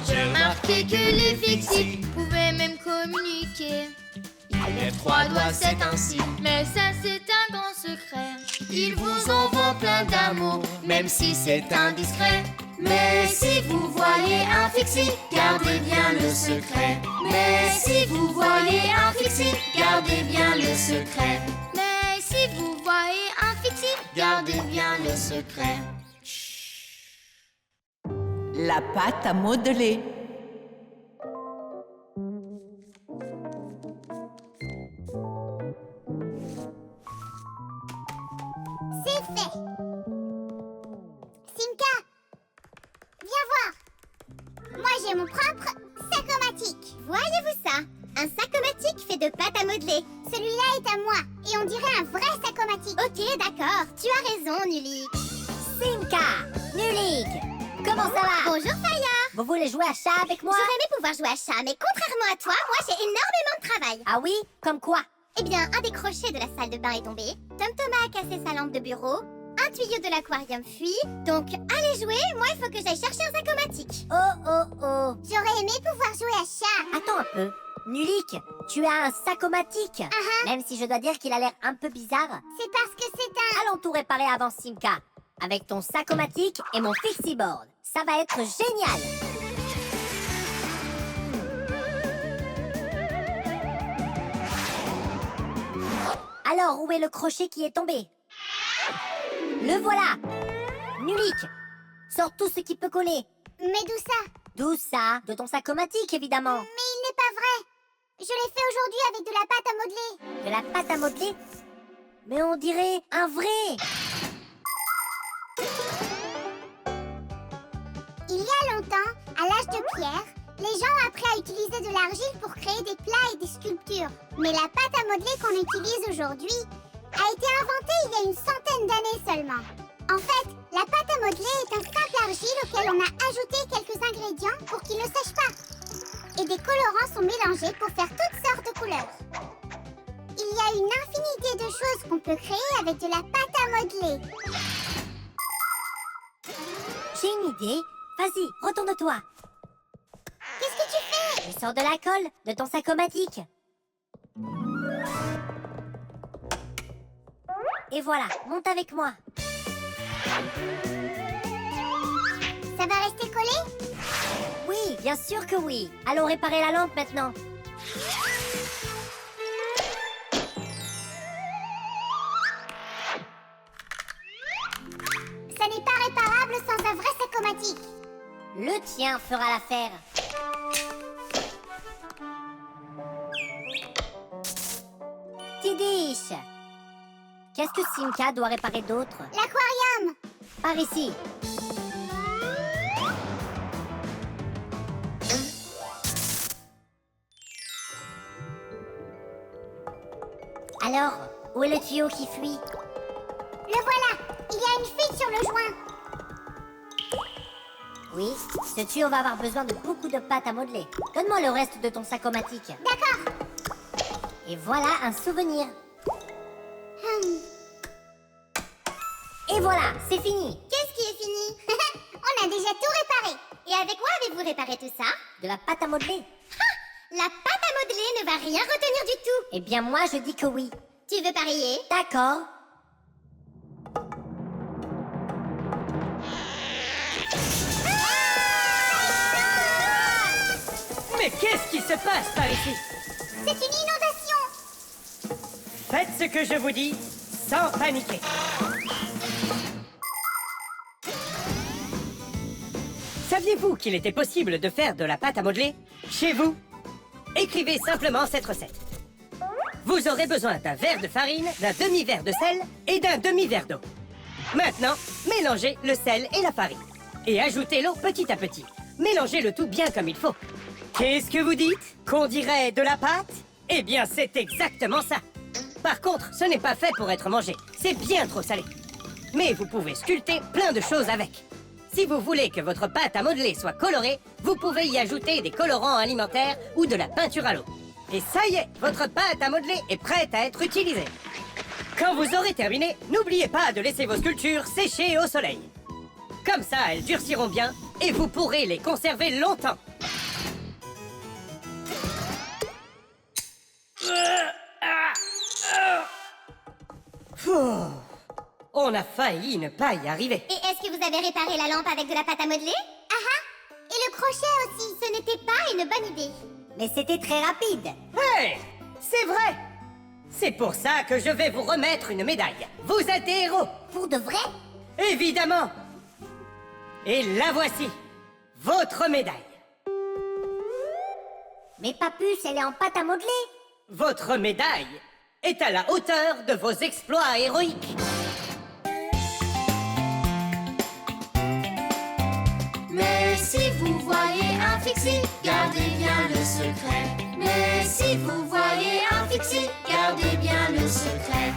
Je remarquais que les fixies pouvaient même communiquer. Il lève 3 doigts, c'est ainsi. Mais ça, c'est un grand secret. Ils vous envoient plein d'amour, même si c'est indiscret. Mais si vous voyez un fixie, gardez bien le secret. Mais si vous voyez un fixie, gardez bien le secret. Mais si vous voyez un fixie, gardez bien le secret. La pâte à modeler. C'est fait. Simka, viens voir. Moi, j'ai mon propre sac-o-matique. Voyez-vous ça? Un sac-o-matique fait de pâte à modeler. Celui-là est à moi et on dirait un vrai sac-o-matique. Ok, d'accord. Tu as raison, Nulik. Simka, Nulik, comment ça va? Bonjour, Faya. Vous voulez jouer à chat avec moi? J'aurais aimé pouvoir jouer à chat, mais contrairement à toi, moi, j'ai énormément de travail. Ah oui? Comme quoi? Eh bien, un des crochets de la salle de bain est tombé. Tom Thomas a cassé sa lampe de bureau. Un tuyau de l'aquarium fuit. Donc, allez jouer, moi, il faut que j'aille chercher un sac-o-matique. Oh. J'aurais aimé pouvoir jouer à chat. Attends un peu. Nulik, tu as un sac-o-matique. Même si je dois dire qu'il a l'air un peu bizarre. C'est parce que c'est un... Allons tout réparer avant Simka. Avec ton sac-o-matique et mon fixie board. Ça va être génial. Alors, où est le crochet qui est tombé? Le voilà. Nulik, sors tout ce qui peut coller. Mais d'où ça? D'où ça? De ton sac-o-matique, évidemment. Mais il n'est pas vrai. Je l'ai fait aujourd'hui avec de la pâte à modeler. De la pâte à modeler? Mais on dirait un vrai. Il y a longtemps, à l'âge de pierre, les gens ont appris à utiliser de l'argile pour créer des plats et des sculptures. Mais la pâte à modeler qu'on utilise aujourd'hui a été inventée il y a une centaine d'années seulement. En fait, la pâte à modeler est un simple argile auquel on a ajouté quelques ingrédients pour qu'il ne sèche pas. Et des colorants sont mélangés pour faire toutes sortes de couleurs. Il y a une infinité de choses qu'on peut créer avec de la pâte à modeler. J'ai une idée. Vas-y, retourne-toi. Qu'est-ce que tu fais? Je sors de la colle de ton sac-o-matique. Et voilà, monte avec moi. Ça va rester collé? Oui, bien sûr que oui. Allons réparer la lampe maintenant. Ça n'est pas réparable sans un vrai sac-o-matique. Le tien fera l'affaire. Tidiche, qu'est-ce que Simka doit réparer d'autre? L'aquarium. Par ici. Alors, où est le tuyau qui fuit? Le voilà. Il y a une fuite sur le joint. Oui, ce tuyau va avoir besoin de beaucoup de pâte à modeler. Donne-moi le reste de ton sac-o-matique. D'accord. Et voilà un souvenir. Et voilà, c'est fini. Qu'est-ce qui est fini? On a déjà tout réparé. Et avec quoi avez-vous réparé tout ça? De la pâte à modeler. La pâte à modeler ne va rien retenir du tout. Eh bien moi je dis que oui. Tu veux parier? D'accord. Mais qu'est-ce qui se passe par ici? C'est une inondation. Faites ce que je vous dis, sans paniquer. Saviez-vous qu'il était possible de faire de la pâte à modeler chez vous? Écrivez simplement cette recette. Vous aurez besoin d'un verre de farine, d'un demi-verre de sel et d'un demi-verre d'eau. Maintenant, mélangez le sel et la farine. Et ajoutez l'eau petit à petit. Mélangez le tout bien comme il faut. Qu'est-ce que vous dites? Qu'on dirait de la pâte? Eh bien, c'est exactement ça. Par contre, ce n'est pas fait pour être mangé. C'est bien trop salé. Mais vous pouvez sculpter plein de choses avec. Si vous voulez que votre pâte à modeler soit colorée, vous pouvez y ajouter des colorants alimentaires ou de la peinture à l'eau. Et ça y est, votre pâte à modeler est prête à être utilisée. Quand vous aurez terminé, n'oubliez pas de laisser vos sculptures sécher au soleil. Comme ça, elles durciront bien et vous pourrez les conserver longtemps. Ouh, on a failli ne pas y arriver. Et est-ce que vous avez réparé la lampe avec de la pâte à modeler? Ah ah! Et le crochet aussi, ce n'était pas une bonne idée. Mais c'était très rapide. Hey, c'est vrai. C'est pour ça que je vais vous remettre une médaille. Vous êtes des héros. Pour de vrai? Évidemment. Et la voici, votre médaille. Mais Papus, elle est en pâte à modeler. Votre médaille est à la hauteur de vos exploits héroïques. Mais si vous voyez un fixie, gardez bien le secret. Mais si vous voyez un fixie, gardez bien le secret.